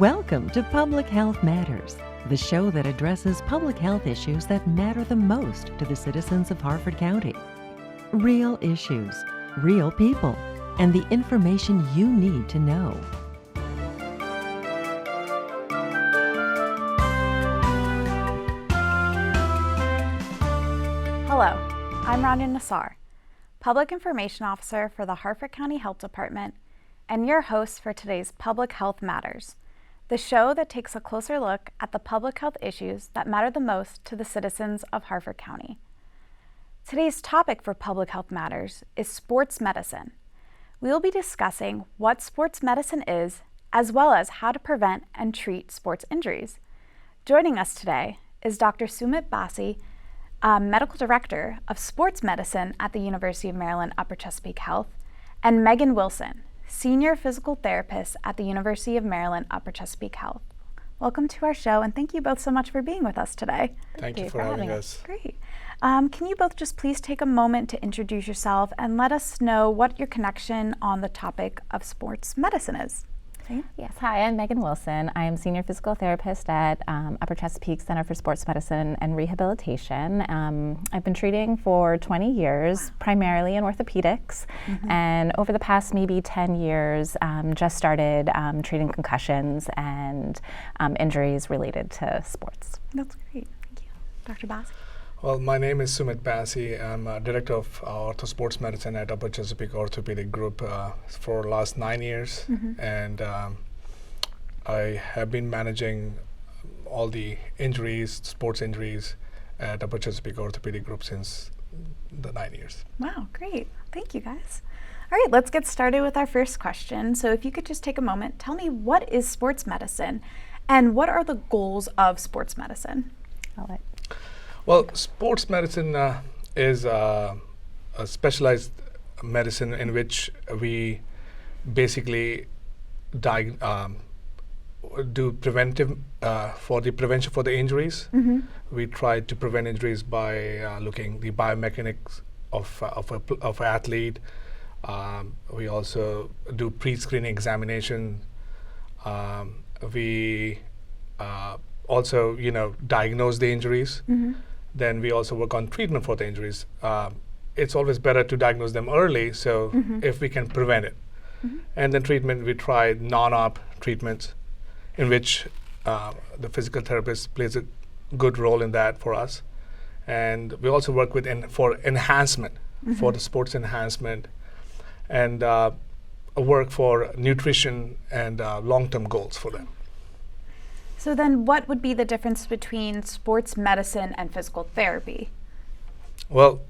Welcome to Public Health Matters, the show that addresses public health issues that matter the most to the citizens of Harford County. Real issues, real people, and the information you need to know. Hello, I'm Ronya Nassar, Public Information Officer for the Harford County Health Department, and your host for today's Public Health Matters, the show that takes a closer look at the public health issues that matter the most to the citizens of Harford County. Today's topic for Public Health Matters is sports medicine. We will be discussing what sports medicine is, as well as how to prevent and treat sports injuries. Joining us today is Dr. Sumit Basi, Medical Director of Sports Medicine at the University of Maryland Upper Chesapeake Health, and Megan Wilson, Senior Physical Therapist at the University of Maryland Upper Chesapeake Health. Welcome to our show, and thank you both so much for being with us today. Thank you for having us. Great. Can you both just please take a moment to introduce yourself and let us know what your connection on the topic of sports medicine is? Okay. Yes, hi, I'm Megan Wilson. I am Senior Physical Therapist at Upper Chesapeake Center for Sports Medicine and Rehabilitation. I've been treating for 20 years, primarily in orthopedics, and over the past maybe 10 years, just started treating concussions and injuries related to sports. That's great, thank you. Dr. Basi? Well, my name is Sumit Basi. I'm Director of Ortho Sports Medicine at Upper Chesapeake Orthopedic Group for the last 9 years. And I have been managing all the injuries, sports injuries at Upper Chesapeake Orthopedic Group since the 9 years. Wow, great. Thank you, guys. All right, let's get started with our first question. So if you could just take a moment, tell me, what is sports medicine and what are the goals of sports medicine? Well, sports medicine is a specialized medicine in which we basically do preventive for the prevention for the injuries. We try to prevent injuries by looking the biomechanics of an athlete. We also do pre-screening examination. We also, diagnose the injuries. Then we also work on treatment for the injuries. It's always better to diagnose them early, so if we can prevent it. And then treatment, we try non-op treatments in which the physical therapist plays a good role in that for us. And we also work with for enhancement, for the sports enhancement, and work for nutrition and long-term goals for them. So then what would be the difference between sports medicine and physical therapy? Well,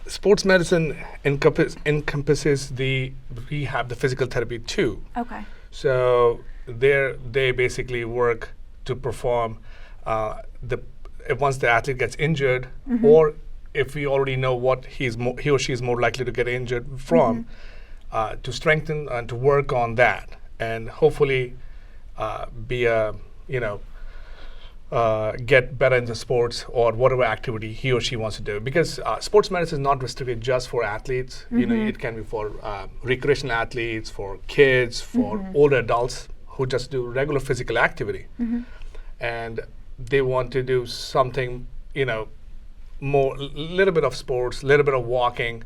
sports medicine encompasses the rehab, the physical therapy too. Okay. So they basically work to perform once the athlete gets injured, or if we already know what he or she is more likely to get injured from, to strengthen and to work on that, and hopefully get better into sports or whatever activity he or she wants to do. Because sports medicine is not restricted just for athletes. It can be for recreational athletes, for kids, for older adults who just do regular physical activity. And they want to do something, more, little bit of sports, little bit of walking,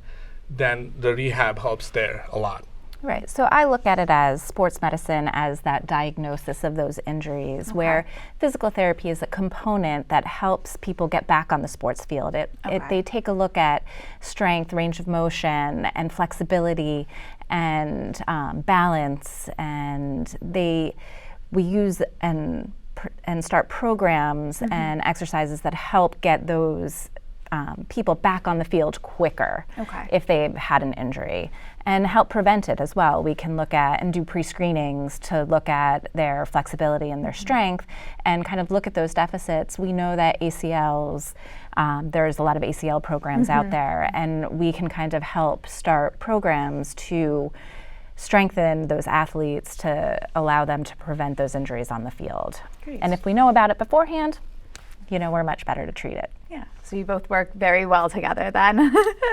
then the rehab helps there a lot. Right, so I look at it as sports medicine as that diagnosis of those injuries, where physical therapy is a component that helps people get back on the sports field. They take a look at strength, range of motion, and flexibility, and balance, and we use and start programs and exercises that help get those people back on the field quicker if they've had an injury, and help prevent it as well. We can look at and do pre-screenings to look at their flexibility and their strength and kind of look at those deficits. We know that ACLs, there's a lot of ACL programs out there, and we can kind of help start programs to strengthen those athletes to allow them to prevent those injuries on the field. Great. And if we know about it beforehand, we're much better to treat it. Yeah, so you both work very well together then.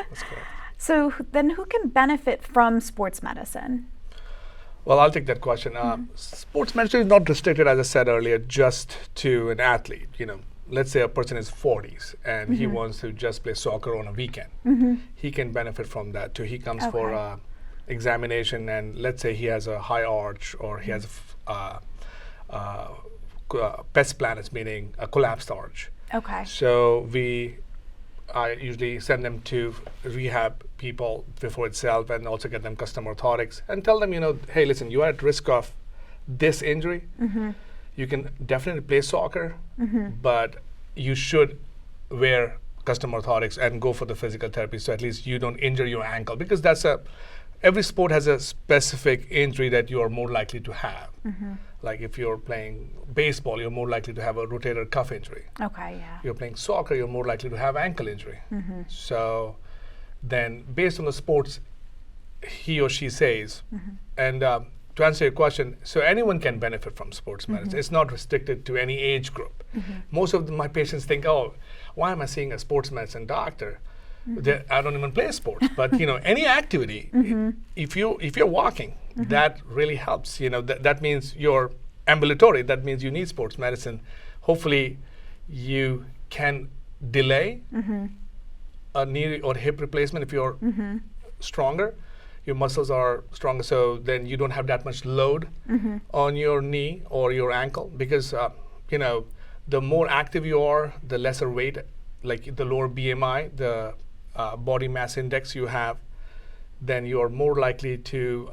That's correct. So then who can benefit from sports medicine? Well, I'll take that question. Sports medicine is not restricted, as I said earlier, just to an athlete. Let's say a person is 40s and he wants to just play soccer on a weekend. He can benefit from that too. He comes for examination, and let's say he has a high arch or he has pes planus, meaning a collapsed arch. Okay. So I usually send them to rehab people before itself, and also get them custom orthotics and tell them, hey, listen, you are at risk of this injury. You can definitely play soccer, but you should wear custom orthotics and go for the physical therapy, so at least you don't injure your ankle, because every sport has a specific injury that you are more likely to have. Like if you're playing baseball, you're more likely to have a rotator cuff injury. Okay, yeah. You're playing soccer, you're more likely to have ankle injury. So then based on the sports he or she says, and to answer your question, so anyone can benefit from sports medicine. It's not restricted to any age group. Most of my patients think, oh, why am I seeing a sports medicine doctor? I don't even play sports, but any activity, if you're walking, that really helps. That means you're ambulatory. That means you need sports medicine. Hopefully, you can delay a knee or hip replacement if you're stronger. Your muscles are stronger, so then you don't have that much load on your knee or your ankle, because the more active you are, the lesser weight, like the lower BMI, the body mass index you have, then you're more likely to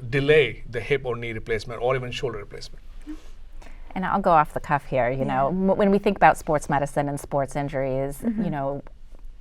delay the hip or knee replacement or even shoulder replacement. And I'll go off the cuff here. When we think about sports medicine and sports injuries,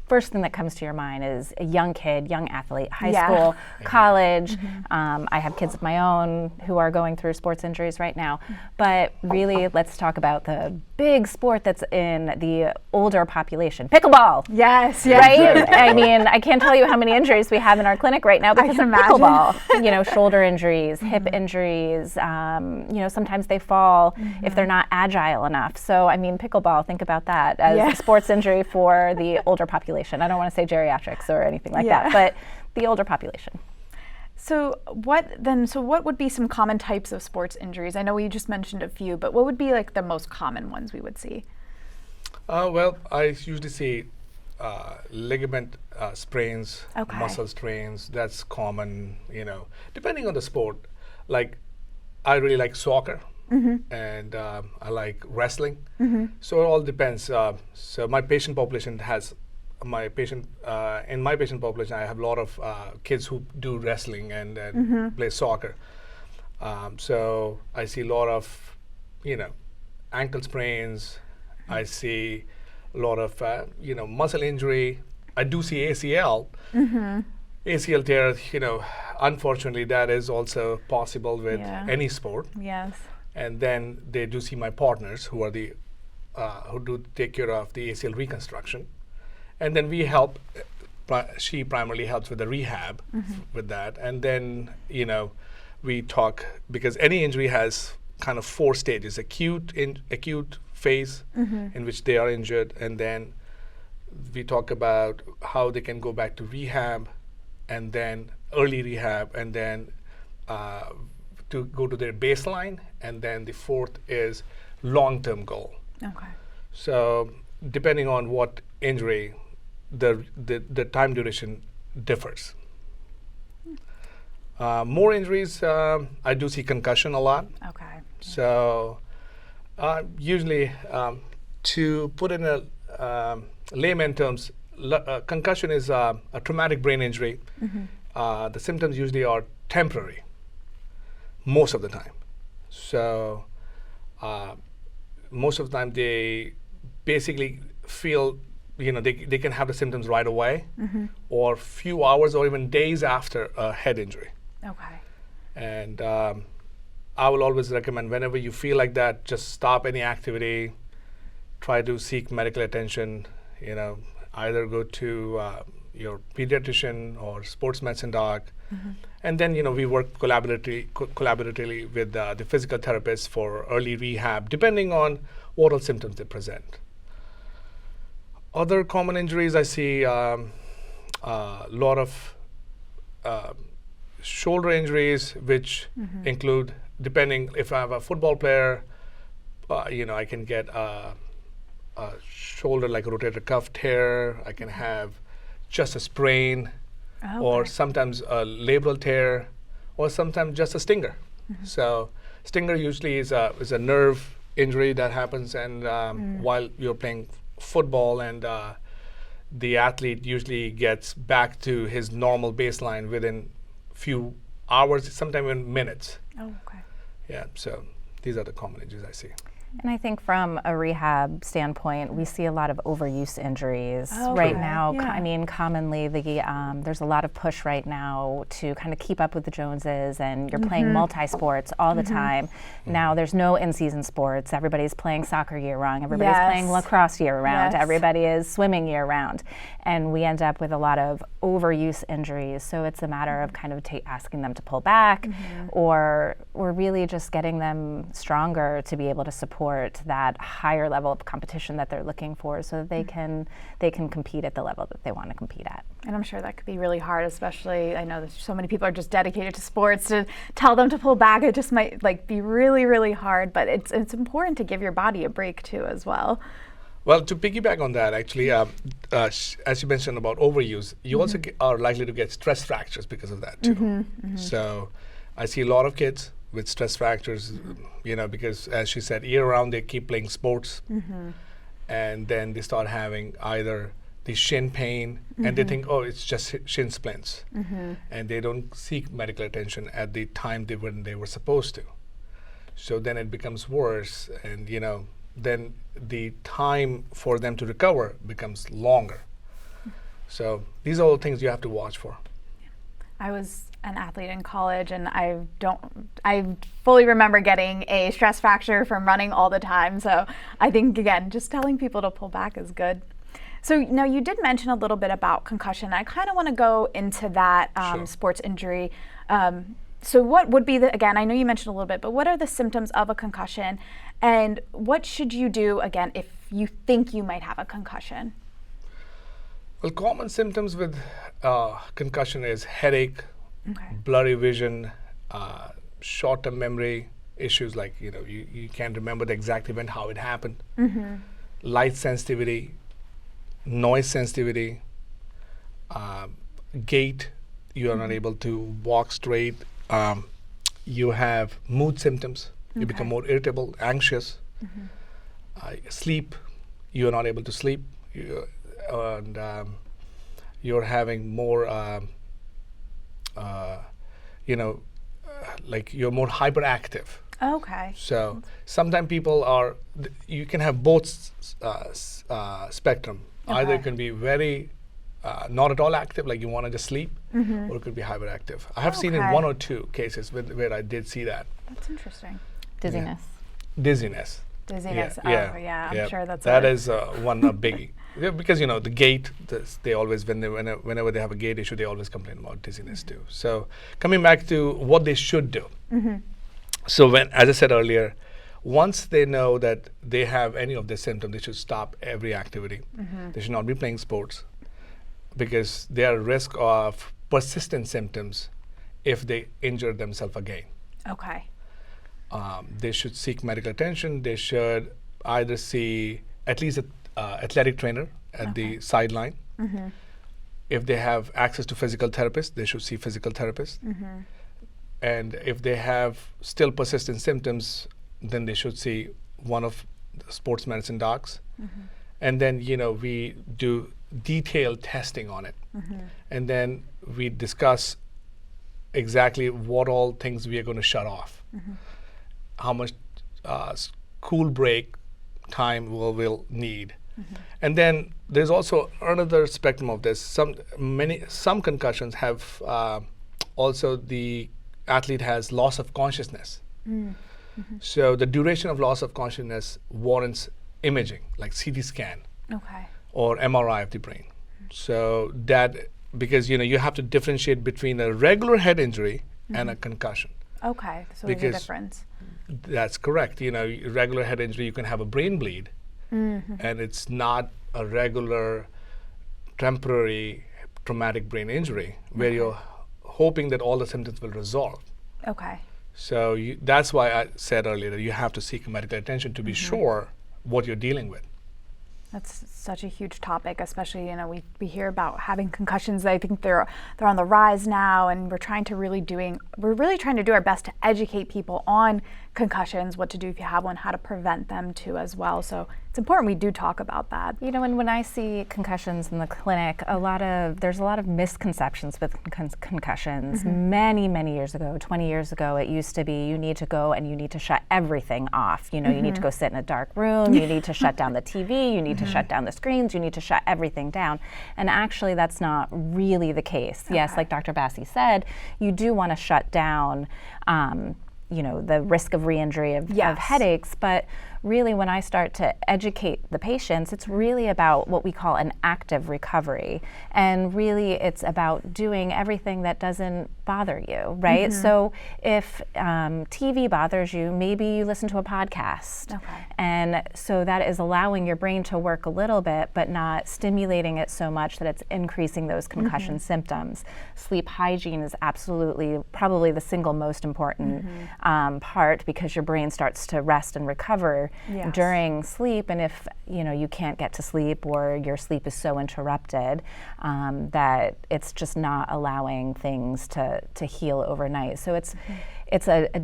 first thing that comes to your mind is a young kid, young athlete, high school, college. I have kids of my own who are going through sports injuries right now. But really, let's talk about the big sport that's in the older population, pickleball. Yes, right? Exactly. I mean, I can't tell you how many injuries we have in our clinic right now because of pickleball. Shoulder injuries, hip injuries. Sometimes they fall if they're not agile enough. So, I mean, pickleball, think about that as a sports injury for the older population. I don't want to say geriatrics or anything like that, but the older population. So what would be some common types of sports injuries? I know you just mentioned a few, but what would be like the most common ones we would see? Well, I usually see ligament sprains, muscle strains. That's common, depending on the sport. Like, I really like soccer. And I like wrestling. So it all depends. So my patient population in my patient population, I have a lot of kids who do wrestling and play soccer. So I see a lot of, ankle sprains. I see a lot of, muscle injury. I do see ACL. ACL tear, unfortunately, that is also possible with any sport. Yes. And then they do see my partners who are who do take care of the ACL reconstruction. And then we help, she primarily helps with the rehab with that. And then, we talk, because any injury has kind of 4 stages: acute phase in which they are injured, and then we talk about how they can go back to rehab, and then early rehab, and then to go to their baseline, and then the 4th is long-term goal. Okay. So depending on what injury, the time duration differs. More injuries, I do see concussion a lot. Okay. So usually, to put in a layman terms, concussion is a traumatic brain injury. The symptoms usually are temporary, most of the time. So most of the time they basically feel, they can have the symptoms right away, or few hours or even days after a head injury. Okay. And I will always recommend, whenever you feel like that, just stop any activity, try to seek medical attention, either go to your pediatrician or sports medicine doc. And then, we work collaboratively with the physical therapist for early rehab, depending on what all symptoms they present. Other common injuries, I see a lot of shoulder injuries, which include, depending if I have a football player, I can get a shoulder like a rotator cuff tear. I can have just a sprain, or sometimes a labral tear, or sometimes just a stinger. So stinger usually is a nerve injury that happens, and while you're playing football, and the athlete usually gets back to his normal baseline within few hours, sometimes in minutes. Oh, okay. Yeah, so these are the common injuries I see. And I think from a rehab standpoint, we see a lot of overuse injuries Oh, right okay. now. Yeah. I mean, commonly there's a lot of push right now to kind of keep up with the Joneses, and you're playing multi-sports all the time. Now there's no in-season sports. Everybody's playing soccer year-round. Everybody's playing lacrosse year-round. Yes. Everybody is swimming year-round. And we end up with a lot of overuse injuries. So it's a matter of kind of asking them to pull back, or really just getting them stronger to be able to support that higher level of competition that they're looking for, so that they can compete at the level that they want to compete at. And I'm sure that could be really hard, especially I know that so many people are just dedicated to sports. To tell them to pull back, it just might be really, really hard. But it's important to give your body a break too, as well. Well, to piggyback on that, actually, as you mentioned about overuse, you also are likely to get stress fractures because of that too. So I see a lot of kids with stress fractures, because as she said, year-round they keep playing sports, and then they start having either the shin pain, and they think, oh, it's just shin splints, and they don't seek medical attention at the time when they were supposed to. So then it becomes worse, and then the time for them to recover becomes longer. So these are all things you have to watch for. I was an athlete in college, and I fully remember getting a stress fracture from running all the time. So I think, again, just telling people to pull back is good. So now you did mention a little bit about concussion. I kind of want to go into that sports injury. So what would be again, I know you mentioned a little bit, but what are the symptoms of a concussion, and what should you do, again, if you think you might have a concussion? Well, common symptoms with concussion is headache, blurry vision, short-term memory issues, like you can't remember the exact event, how it happened, light sensitivity, noise sensitivity, gait, you are not able to walk straight, you have mood symptoms, you become more irritable, anxious, sleep, you are not able to sleep, and you're having more like you're more hyperactive. Okay. So sometimes people you can have both spectrum. Either it can be very not at all active, like you want to just sleep, or it could be hyperactive. I have seen in 1 or 2 cases where I did see that. That's interesting. Dizziness. Dizziness. Dizziness. Yeah. I'm sure that's that is one biggie. Yeah, because the gait, they always whenever they have a gait issue, they always complain about dizziness too. So coming back to what they should do. So as I said earlier, once they know that they have any of the symptoms, they should stop every activity. They should not be playing sports, because they are at risk of persistent symptoms if they injure themselves again. Okay. They should seek medical attention. They should either see at least an athletic trainer at the sideline. If they have access to physical therapists, they should see physical therapists. And if they have still persistent symptoms, then they should see one of the sports medicine docs. And then, we do detailed testing on it. And then we discuss exactly what all things we are going to shut off. How much school break time we'll need. And then there's also another spectrum of this. Some concussions have also the athlete has loss of consciousness. So the duration of loss of consciousness warrants imaging, like CT scan or MRI of the brain. So that, because you have to differentiate between a regular head injury and a concussion. Okay, so there's a difference. That's correct. Regular head injury, you can have a brain bleed, and it's not a regular temporary traumatic brain injury where your hoping that all the symptoms will resolve. Okay. So that's why I said earlier that you have to seek medical attention to be sure what you're dealing with. That's such a huge topic, especially, we hear about having concussions. I think they're on the rise now, and we're really trying to do our best to educate people on concussions, what to do if you have one, how to prevent them too as well. So it's important we do talk about that. And when I see concussions in the clinic, there's a lot of misconceptions with concussions. Many, many years ago, 20 years ago, it used to be you need to go and you need to shut everything off. You need to go sit in a dark room, you need to shut down the TV, you need to shut down the screens, you need to shut everything down. And actually that's not really the case. Okay. Yes, like Dr. Basi said, you do want to shut down the risk of re-injury of headaches, but really when I start to educate the patients, it's really about what we call an active recovery. And really it's about doing everything that doesn't bother you, right? So if TV bothers you, maybe you listen to a podcast. Okay. And so that is allowing your brain to work a little bit, but not stimulating it so much that it's increasing those concussion symptoms. Sleep hygiene is absolutely probably the single most important part, because your brain starts to rest and recover during sleep. And if you can't get to sleep, or your sleep is so interrupted that it's just not allowing things to heal overnight. So it's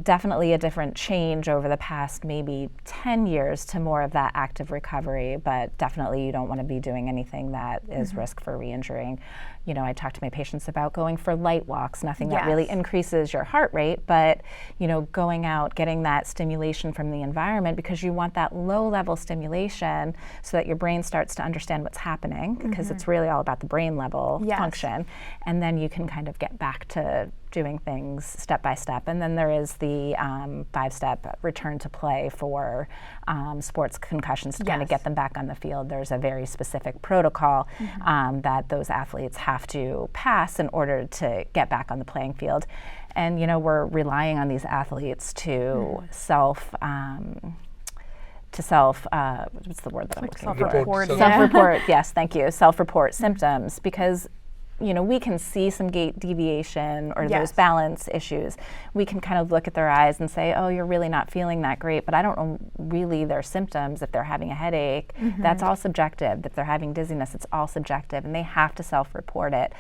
definitely a different change over the past maybe 10 years to more of that active recovery, but definitely you don't want to be doing anything that is risk for re-injuring. I talk to my patients about going for light walks, nothing that really increases your heart rate, but going out, getting that stimulation from the environment, because you want that low level stimulation so that your brain starts to understand what's happening, because it's really all about the brain level function. And then you can kind of get back to doing things step by step. And then there is the 5-step return to play for sports concussions to kind of get them back on the field. There's a very specific protocol that those athletes have to pass in order to get back on the playing field. And we're relying on these athletes to self what's the word that I'm looking for? Self-report, yes, thank you. Self-report symptoms, because we can see some gait deviation or those balance issues. We can kind of look at their eyes and say, oh, you're really not feeling that great, but I don't know really their symptoms. If they're having a headache, that's all subjective. If they're having dizziness, it's all subjective, and they have to self-report it,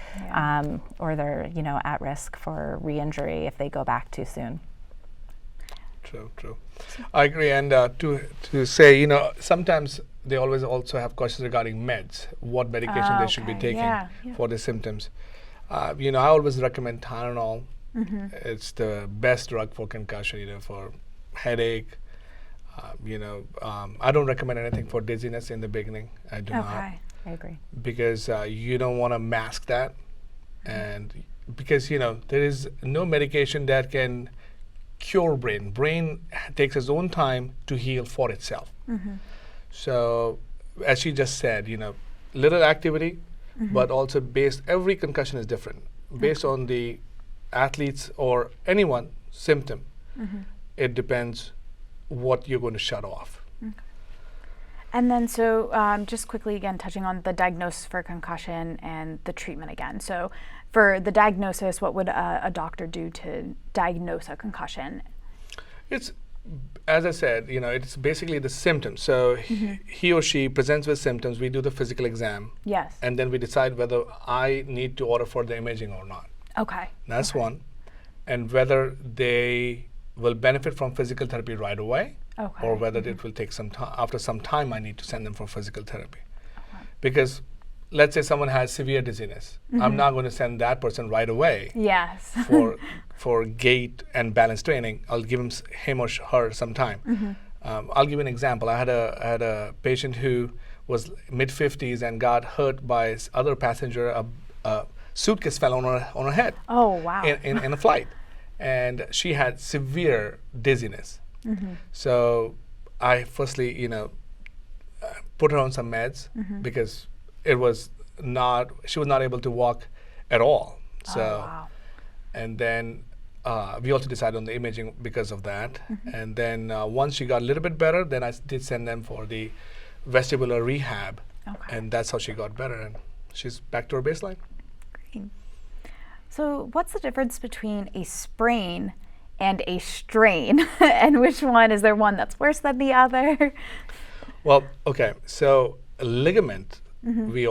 or they're at risk for re-injury if they go back too soon. True. I agree. And to say, sometimes they always also have questions regarding meds, what medication they should be taking for the symptoms. I always recommend Tylenol. It's the best drug for concussion, for headache. I don't recommend anything for dizziness in the beginning. I do not. I agree. Because you don't want to mask that. And because, there is no medication that can cure brain. Brain takes its own time to heal for itself. So, as she just said, little activity, but also every concussion is different. Based on the athlete's or anyone symptom, it depends what you're going to shut off. And then, so just quickly again, touching on the diagnosis for concussion and the treatment again. So for the diagnosis, what would a doctor do to diagnose a concussion? It's, as I said, it's basically the symptoms. So he or she presents with symptoms, we do the physical exam. Yes. And then we decide whether I need to order for the imaging or not. Okay. That's one. And whether they will benefit from physical therapy right away, or whether it will take some time. After some time, I need to send them for physical therapy. Because let's say someone has severe dizziness. I'm not going to send that person right away. Yes. for gait and balance training. I'll give him or her some time. I'll give you an example. I had a patient who was mid-50s and got hurt by other passenger. A suitcase fell on her head. Oh, wow. In a flight. And she had severe dizziness. So I firstly, put her on some meds because she was not able to walk at all. So, and then we also decided on the imaging because of that. And then once she got a little bit better, then I did send them for the vestibular rehab. And that's how she got better. And she's back to her baseline. Great. So what's the difference between a sprain and a strain? And which one, is there one that's worse than the other? Well, okay, so a ligament, we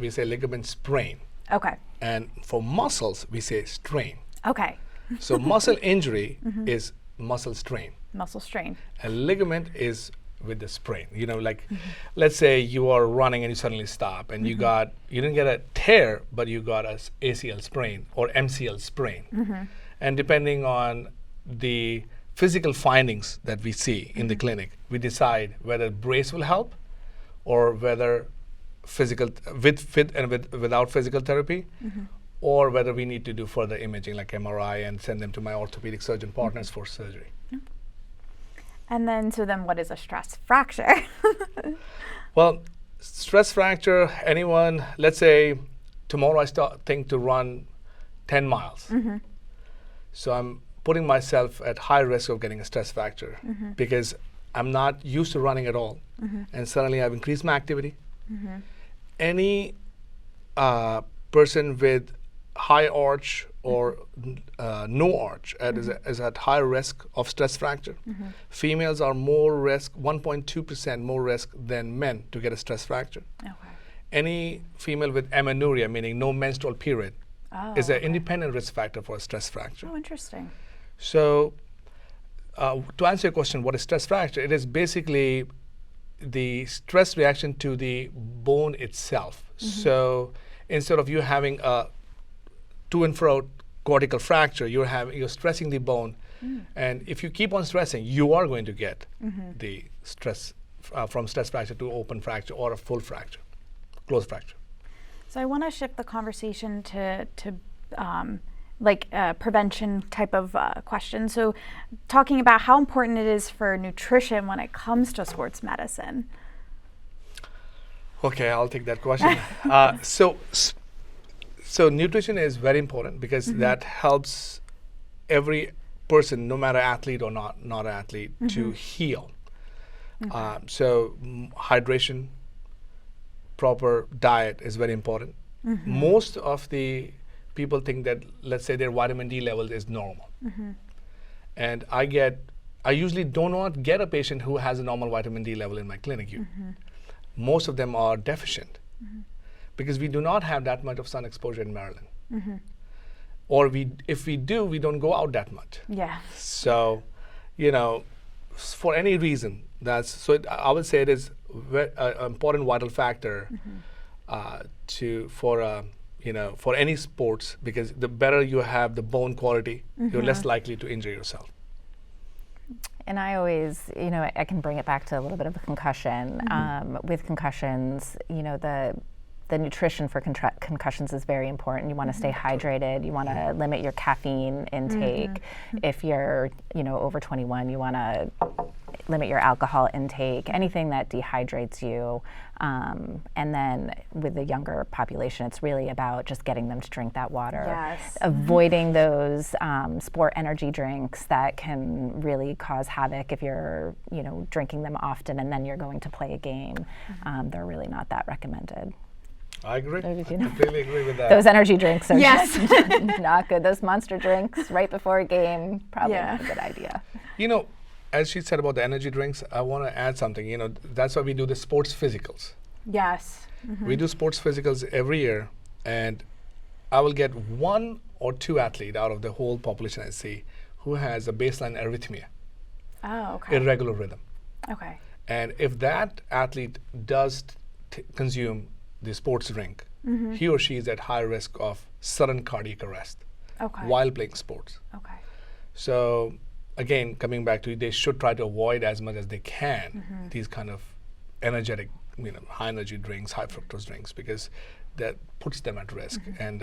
say ligament sprain. Okay. And for muscles, we say strain. Okay. So muscle injury is muscle strain. Muscle strain. A ligament is with the sprain. You know, like let's say you are running and you suddenly stop and you didn't get a tear, but you got a ACL sprain or MCL sprain. And depending on the physical findings that we see in the clinic, we decide whether brace will help or whether without physical therapy, or whether we need to do further imaging like MRI and send them to my orthopedic surgeon partners for surgery. And then, what is a stress fracture? Well, stress fracture, let's say tomorrow I think to run 10 miles. So I'm putting myself at high risk of getting a stress fracture because I'm not used to running at all. And suddenly I've increased my activity. Any person with high arch or no arch is at high risk of stress fracture. Females are more risk, 1.2% more risk than men to get a stress fracture. Okay. Any female with amenorrhea, meaning no menstrual period, is an independent risk factor for a stress fracture. Oh, interesting. So to answer your question, what is stress fracture? It is basically the stress reaction to the bone itself. So instead of you having a to and fro cortical fracture, you're stressing the bone, and if you keep on stressing, you are going to get the stress from stress fracture to open fracture or a full fracture, closed fracture. So I want to shift the conversation to prevention type of question. So talking about how important it is for nutrition when it comes to sports medicine. Okay, I'll take that question. So nutrition is very important because that helps every person, no matter athlete or not athlete, to heal. So hydration, proper diet is very important. Most of the people think that, let's say, their vitamin D level is normal. And I usually do not get a patient who has a normal vitamin D level in my clinic. Most of them are deficient because we do not have that much of sun exposure in Maryland. Or if we do, we don't go out that much. Yeah. So, for any reason, I would say it is an important vital factor for any sports, because the better you have the bone quality, you're less likely to injure yourself. And I always, I can bring it back to a little bit of a concussion. With concussions, the nutrition for concussions is very important. You want to stay hydrated. You want to limit your caffeine intake. If you're, over 21, you want to limit your alcohol intake, anything that dehydrates you. And then with the younger population, it's really about just getting them to drink that water. Yes. Avoiding those sport energy drinks that can really cause havoc if you're, drinking them often and then you're going to play a game. They're really not that recommended. I agree. I completely agree with that. Those energy drinks are just not good. Those monster drinks right before a game, probably not a good idea. As she said about the energy drinks, I want to add something. That's why we do the sports physicals. Yes. We do sports physicals every year, and I will get 1 or 2 athletes out of the whole population I see who has a baseline arrhythmia. Oh, okay. Irregular rhythm. Okay. And if that athlete does consume the sports drink, he or she is at high risk of sudden cardiac arrest while playing sports. Okay. So again, coming back to, they should try to avoid as much as they can these kind of energetic, high energy drinks, high fructose drinks, because that puts them at risk. And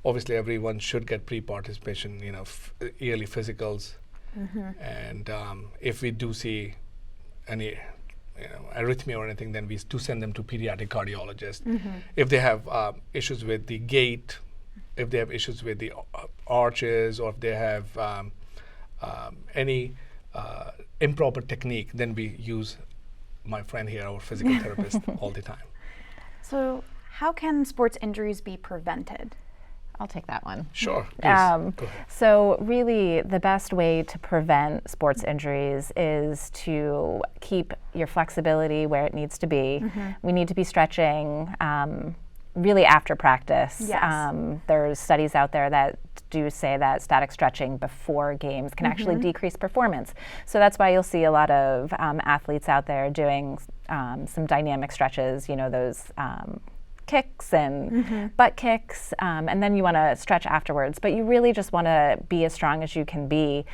obviously everyone should get pre-participation, yearly physicals. And if we do see any arrhythmia or anything, then we do send them to pediatric cardiologists. If they have issues with the gait, if they have issues with the arches, or if they have any improper technique, then we use my friend here, our physical therapist, all the time. So how can sports injuries be prevented? I'll take that one. Sure. Please. Go ahead. So really, the best way to prevent sports injuries is to keep your flexibility where it needs to be. We need to be stretching really after practice. Yes. There's studies out there that do say that static stretching before games can actually decrease performance. So that's why you'll see a lot of athletes out there doing some dynamic stretches, you know, those kicks and butt kicks, and then you want to stretch afterwards. But you really just want to be as strong as you can be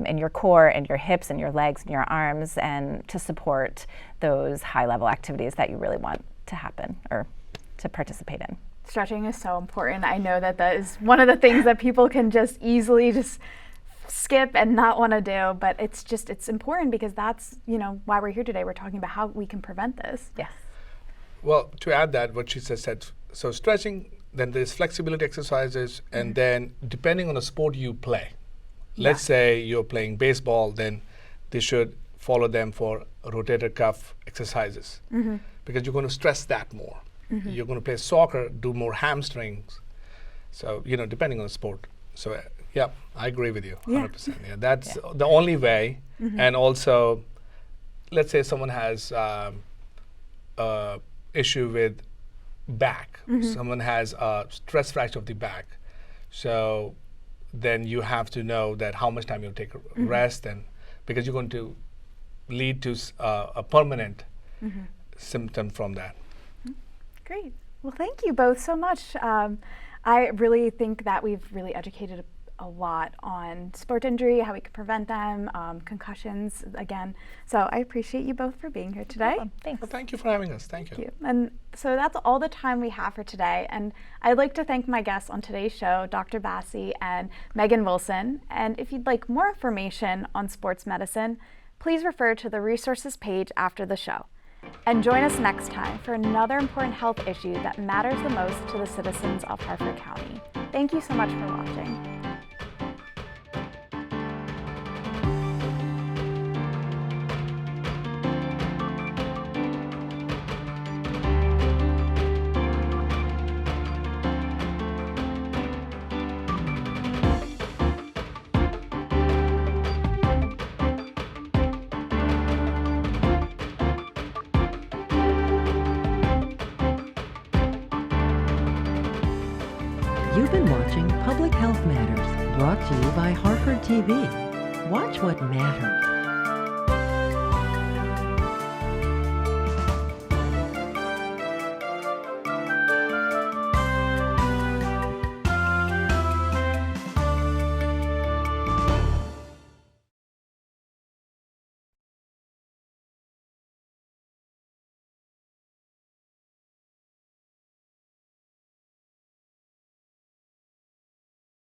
in your core and your hips and your legs and your arms, and to support those high-level activities that you really want to happen or to participate in. Stretching is so important. I know that that is one of the things that people can just easily just skip and not want to do, but it's important because that's, you know, why we're here today. We're talking about how we can prevent this. Yes. Well, to add that, what she said, so stretching, then there's flexibility exercises, and then depending on the sport you play, let's say you're playing baseball, then they should follow them for rotator cuff exercises because you're going to stress that more. You're going to play soccer, do more hamstrings. So, you know, depending on the sport. So, yeah, I agree with you 100%. Yeah, that's the only way. And also, let's say someone has issue with back. Someone has a stress fracture of the back. So then you have to know that how much time you'll take a rest, and because you're going to lead to a permanent symptom from that. Great. Well, thank you both so much. I really think that we've really educated a lot on sport injury, how we can prevent them, concussions again. So I appreciate you both for being here today. Thanks. Well, thank you for having us. Thank you. And so that's all the time we have for today. And I'd like to thank my guests on today's show, Dr. Basi and Megan Wilson. And if you'd like more information on sports medicine, please refer to the resources page after the show. And join us next time for another important health issue that matters the most to the citizens of Harford County. Thank you so much for watching. You've been watching Public Health Matters, brought to you by Harford TV. Watch what matters.